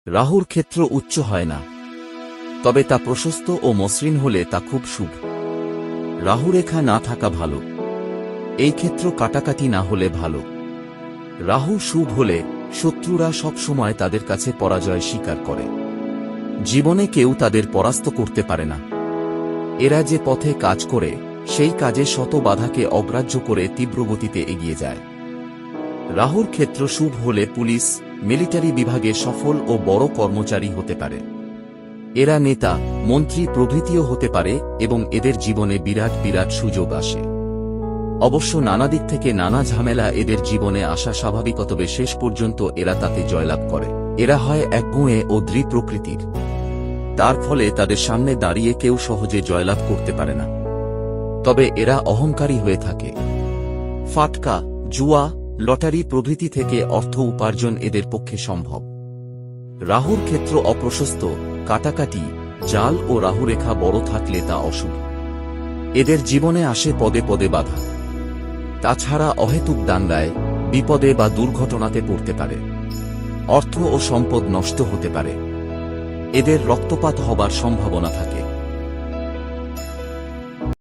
রাহুর ক্ষেত্র উচ্চ হয় না, তবে তা প্রশস্ত ও মসৃণ হলে তা খুব শুভ। রাহুরেখা না থাকা ভালো, এই ক্ষেত্র কাটাকাটি না হলে ভালো। রাহু শুভ হলে শত্রুরা সব সময় তাদের কাছে পরাজয় স্বীকার করে। জীবনে কেউ তাদের পরাস্ত করতে পারে না। এরা যে পথে কাজ করে সেই কাজে শত বাধাকে অগ্রাহ্য করে তীব্র গতিতে এগিয়ে যায়। রাহুর ক্ষেত্র শুভ হলে পুলিশ, মিলিটারি বিভাগে সফল ও বড় কর্মচারী হতে পারে। এরা নেতা, মন্ত্রী প্রভৃতিও হতে পারে এবং এদের জীবনে বিরাট বিরাট সুযোগ আসে। অবশ্য নানা দিক থেকে নানা ঝামেলা এদের জীবনে আসা স্বাভাবিক, তবে শেষ পর্যন্ত এরা তাতে জয়লাভ করে। এরা হয় একগুঁয়ে ও দৃঢ় প্রকৃতির, তার ফলে তাদের সামনে দাঁড়িয়ে কেউ সহজে জয়লাভ করতে পারে না। তবে এরা অহংকারী হয়ে থাকে। ফাটকা, জুয়া, লটারি প্রভৃতি থেকে অর্থ উপার্জন এদের পক্ষে সম্ভব। রাহুর ক্ষেত্র অপ্রশস্ত, কাটাকাটি, জাল ও রাহুরেখা বড় থাকলে তা অশুভ। এদের জীবনে আসে পদে পদে বাধা। তাছাড়া অহেতুক দাঙ্গায়, বিপদে বা দুর্ঘটনাতে পড়তে পারে। অর্থ ও সম্পদ নষ্ট হতে পারে। এদের রক্তপাত হবার সম্ভাবনা থাকে।